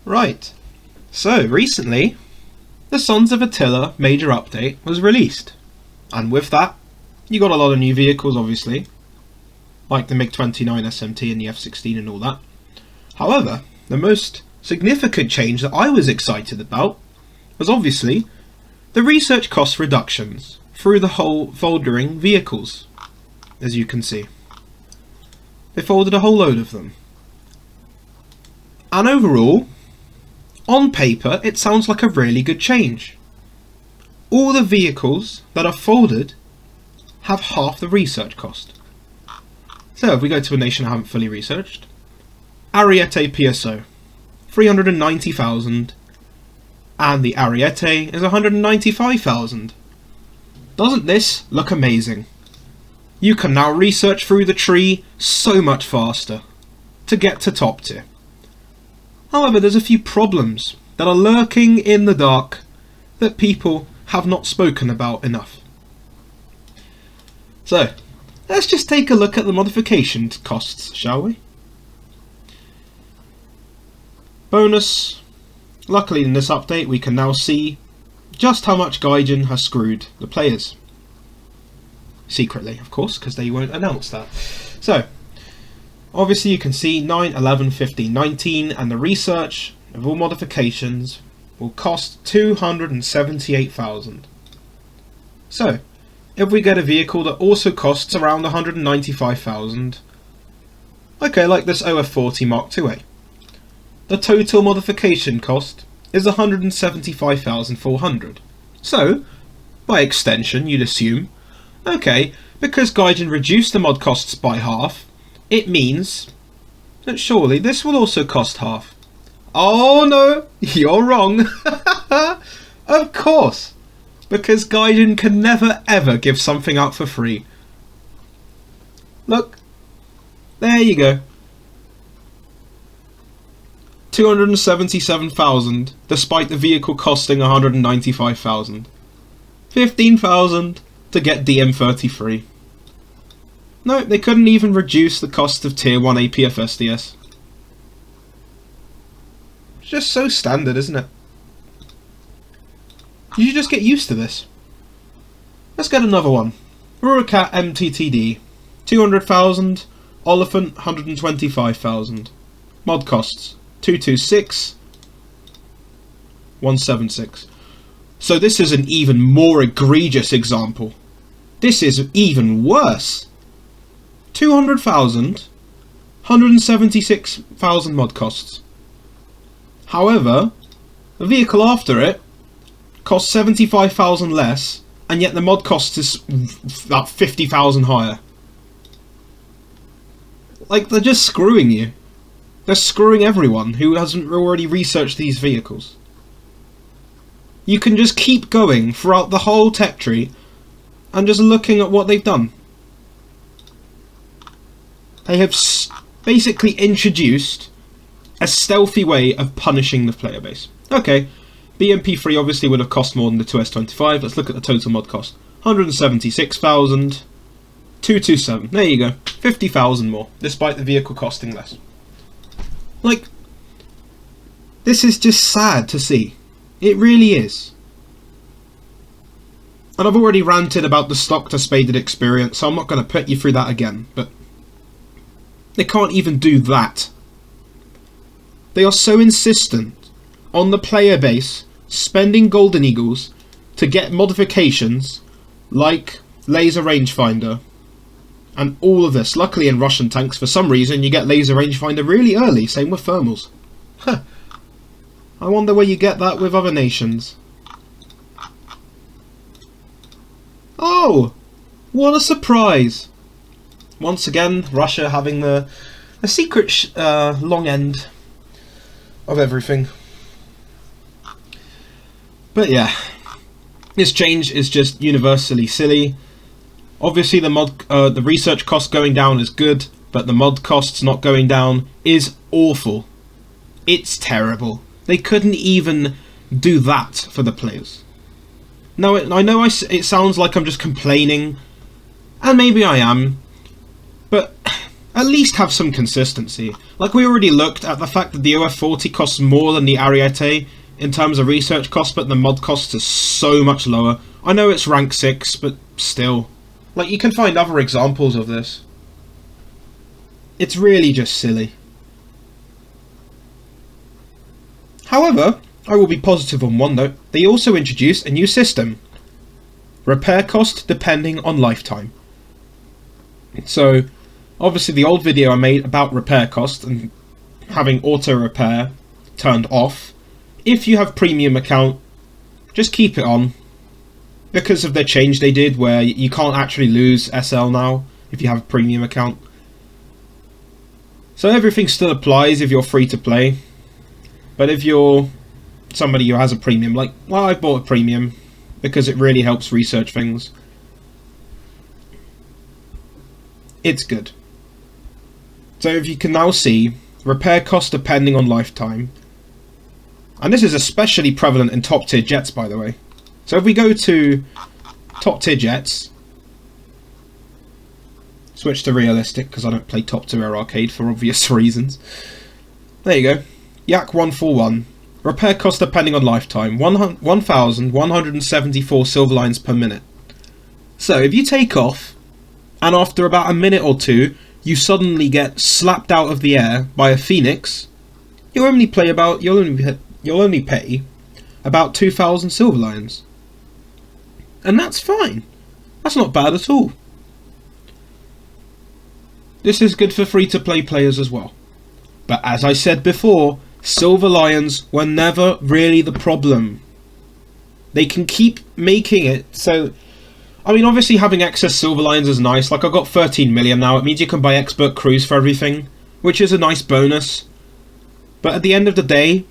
Right, so recently the Sons of Attila major update was released, and with that you got a lot of new vehicles, obviously, like the MiG-29 SMT and the F-16 and all that. However, the most significant change that I was excited about was obviously the research cost reductions through the whole foldering vehicles. As you can see, they folded a whole load of them, and overall, on paper, it sounds like a really good change. All the vehicles that are folded have half the research cost. So if we go to a nation I haven't fully researched, Ariete PSO, 390,000, and the Ariete is 195,000. Doesn't this look amazing? You can now research through the tree so much faster to get to top tier. However, there's a few problems that are lurking in the dark that people have not spoken about enough. So, let's just take a look at the modification costs, shall we? Bonus. Luckily in this update we can now see just how much Gaijin has screwed the players. Secretly, of course, because they won't announce that. So, obviously you can see 9, 11, 15, 19, and the research of all modifications will cost 278,000. So, if we get a vehicle that also costs around 195,000, okay, like this OF40 Mark IIA, the total modification cost is 175,400. So, by extension, you'd assume, okay, because Gaijin reduced the mod costs by half, it means that surely this will also cost half. Oh no, you're wrong. Of course, because Gaijin can never ever give something out for free. Look, there you go. 277,000, despite the vehicle costing 195,000. 15,000 to get DM33. No, they couldn't even reduce the cost of Tier 1 APFSDS. It's just so standard, isn't it? You should just get used to this. Let's get another one. Rurikat MTTD, 200,000. Oliphant, 125,000. Mod costs, 226, 176. So this is an even more egregious example. This is even worse. 200,000, 176,000 mod costs. However, the vehicle after it costs 75,000 less, and yet the mod cost is about 50,000 higher. Like, they're just screwing you. They're screwing everyone who hasn't already researched these vehicles. You can just keep going throughout the whole tech tree and just looking at what they've done. They have basically introduced a stealthy way of punishing the player base. Okay, BMP3 obviously would have cost more than the 2S25. Let's look at the total mod cost. 176,000, 227. There you go. 50,000 more, despite the vehicle costing less. Like, this is just sad to see. It really is. And I've already ranted about the stock to spaded experience, so I'm not going to put you through that again, but they can't even do that. They are so insistent on the player base spending Golden Eagles to get modifications like laser rangefinder and all of this. Luckily in Russian tanks, for some reason, you get laser rangefinder really early, same with thermals. Huh. I wonder where you get that with other nations. Oh! What a surprise! Once again, Russia having the secret long end of everything. But yeah, this change is just universally silly. Obviously the research cost going down is good, but the mod costs not going down is awful. It's terrible. They couldn't even do that for the players. Now, I know it sounds like I'm just complaining, and maybe I am, but at least have some consistency. Like, we already looked at the fact that the OF40 costs more than the Ariete in terms of research costs, but the mod cost is so much lower. I know it's rank 6, but still. Like, you can find other examples of this. It's really just silly. However, I will be positive on one note. They also introduced a new system. Repair cost depending on lifetime. So, obviously the old video I made about repair cost and having auto repair turned off. If you have premium account, just keep it on. Because of the change they did where you can't actually lose SL now if you have a premium account. So everything still applies if you're free to play. But if you're somebody who has a premium, like, well, I bought a premium because it really helps research things. It's good. So if you can now see, repair cost depending on lifetime. And this is especially prevalent in top tier jets, by the way. So if we go to top tier jets, switch to realistic because I don't play top tier arcade for obvious reasons. There you go. Yak 141. Repair cost depending on lifetime. 1,174 silver lines per minute. So if you take off, and after about a minute or two, you suddenly get slapped out of the air by a phoenix, you'll only pay about 2,000 silver lines. And that's fine. That's not bad at all. This is good for free-to-play players as well. But as I said before, silver lions were never really the problem. They can keep making it so... I mean, obviously having excess silver lions is nice. Like, I've got 13 million now. It means you can buy expert crews for everything, which is a nice bonus. But at the end of the day,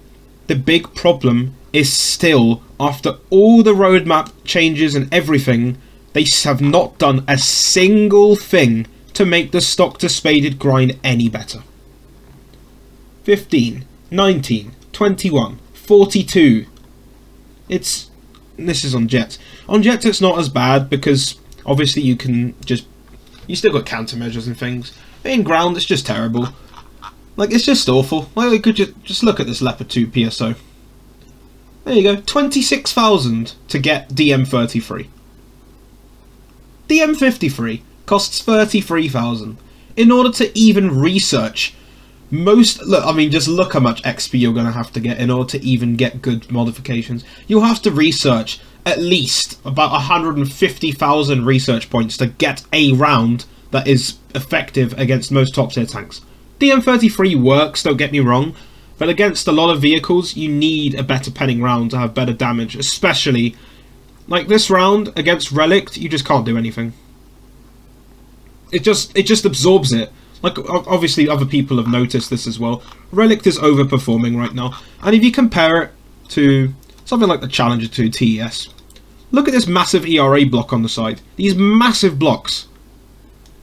the big problem is still, after all the roadmap changes and everything, they have not done a single thing to make the stock to spaded grind any better. 15, 19, 21, 42. This is on jets. On jets it's not as bad because obviously you still got countermeasures and things. But in ground it's just terrible. Like, it's just awful. Like, you could just look at this Leopard 2 PSO. There you go, 26,000 to get DM33. DM53 costs 33,000 in order to even research just look how much XP you're going to have to get in order to even get good modifications. You'll have to research at least about 150,000 research points to get a round that is effective against most top tier tanks. DM33 works, don't get me wrong, but against a lot of vehicles you need a better penning round to have better damage, especially like this round against Relict. You just can't do anything. It just absorbs it. Like, obviously other people have noticed this as well. Relict is overperforming right now. And if you compare it to something like the Challenger 2 TES, look at this massive ERA block on the side. These massive blocks.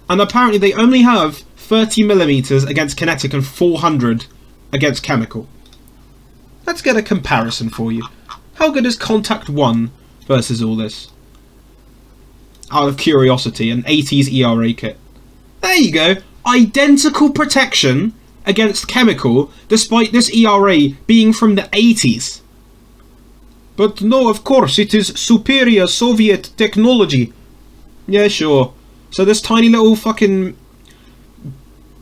And apparently they only have 30mm against kinetic and 400 against chemical. Let's get a comparison for you. How good is Contact 1 versus all this? Out of curiosity, an 80s ERA kit. There you go. Identical protection against chemical, despite this ERA being from the 80s. But no, of course, it is superior Soviet technology. Yeah, sure. So this tiny little fucking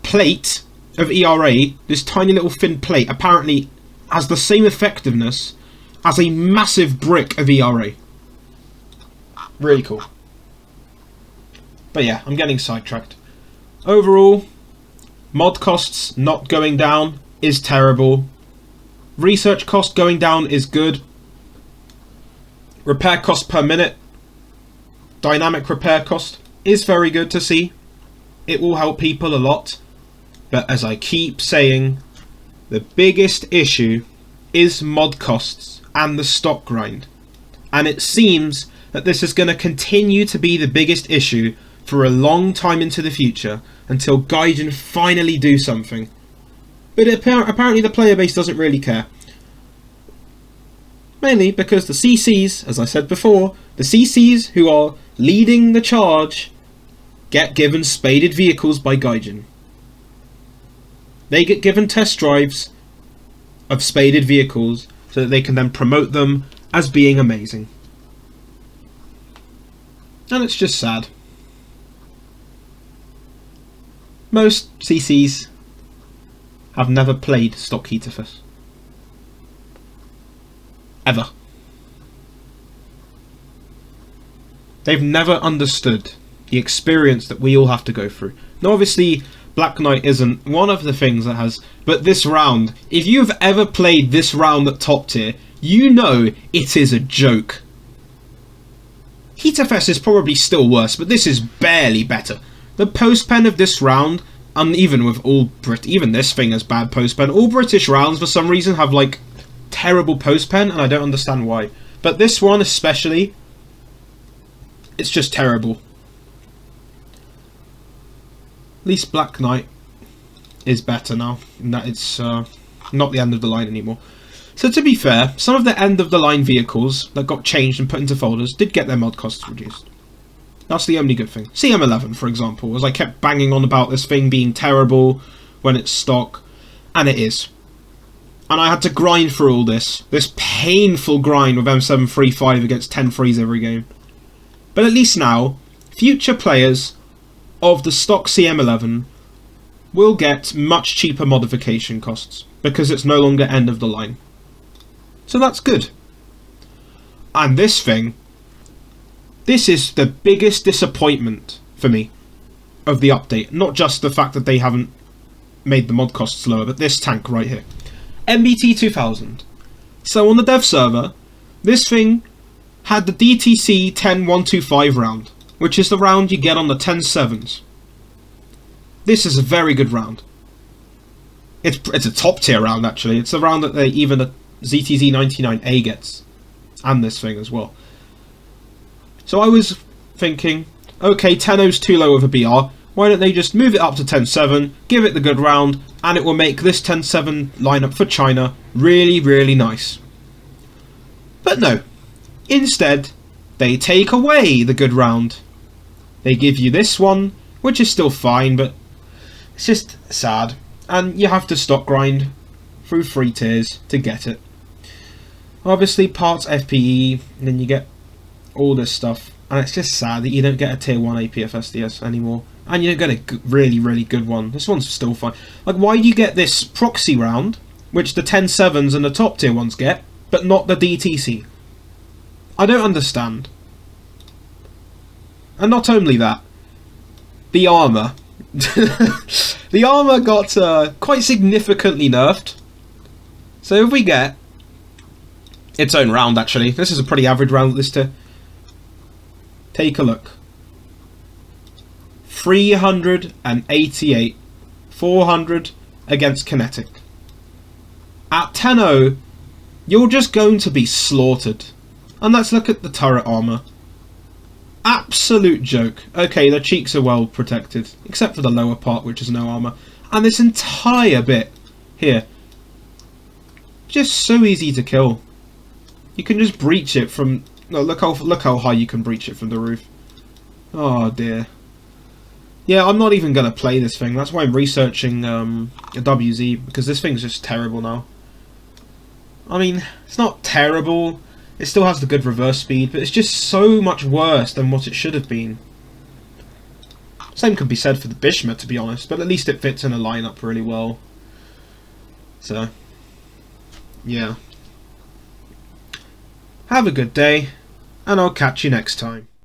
plate of ERA, this tiny little thin plate, apparently has the same effectiveness as a massive brick of ERA. Really cool. But yeah, I'm getting sidetracked. Overall, mod costs not going down is terrible. Research cost going down is good. Repair cost per minute, dynamic repair cost, is very good to see. It will help people a lot. But as I keep saying, the biggest issue is mod costs and the stock grind. And it seems that this is going to continue to be the biggest issue for a long time into the future, until Gaijin finally do something. But apparently the player base doesn't really care. Mainly because the CCs, as I said before, the CCs who are leading the charge get given spaded vehicles by Gaijin. They get given test drives of spaded vehicles so that they can then promote them as being amazing. And it's just sad. Most CCs have never played stock Heaterfest. Ever. They've never understood the experience that we all have to go through. Now obviously Black Knight isn't one of the things that has, but this round, if you've ever played this round at top tier, you know it is a joke. Heaterfest is probably still worse, but this is barely better. The post-pen of this round, and even with even this thing has bad post-pen, all British rounds for some reason have like terrible post-pen, and I don't understand why. But this one especially, it's just terrible. At least Black Knight is better now, in that it's not the end of the line anymore. So to be fair, some of the end of the line vehicles that got changed and put into folders did get their mod costs reduced. That's the only good thing. CM11, for example, as I kept banging on about this thing being terrible when it's stock, and it is. And I had to grind through all this painful grind with M735 against 10 threes every game. But at least now, future players of the stock CM11 will get much cheaper modification costs, because it's no longer end of the line. So that's good. And this thing, this is the biggest disappointment for me of the update. Not just the fact that they haven't made the mod costs lower, but this tank right here. MBT 2000. So on the dev server, this thing had the DTC 10125 round, which is the round you get on the 10.7s. This is a very good round. It's a top tier round actually. It's a round that even a ZTZ 99A gets, and this thing as well. So I was thinking, okay, 10.0's too low of a BR. Why don't they just move it up to 10.7, give it the good round, and it will make this 10.7 lineup for China really, really nice. But no. Instead, they take away the good round. They give you this one, which is still fine, but it's just sad. And you have to stock grind through 3 tiers to get it. Obviously, parts FPE, and then you get all this stuff. And it's just sad that you don't get a tier 1 APF SDS anymore. And you don't get a really, really good one. This one's still fine. Like, why do you get this proxy round, which the 10.7s and the top tier ones get, but not the DTC? I don't understand. And not only that, the armour. The armour got quite significantly nerfed. So if we get its own round, actually, this is a pretty average round at this tier. Take a look. 388, 400 against Kinetic. At 10.0, you're just going to be slaughtered. And let's look at the turret armour. Absolute joke. Okay, the cheeks are well protected, except for the lower part, which is no armour. And this entire bit here, just so easy to kill. You can just breach it from... No, look how high you can breach it from the roof. Oh dear. Yeah, I'm not even going to play this thing. That's why I'm researching a WZ, because this thing's just terrible now. I mean, it's not terrible. It still has the good reverse speed, but it's just so much worse than what it should have been. Same could be said for the Bishma, to be honest, but at least it fits in a lineup really well. So, yeah. Have a good day, and I'll catch you next time.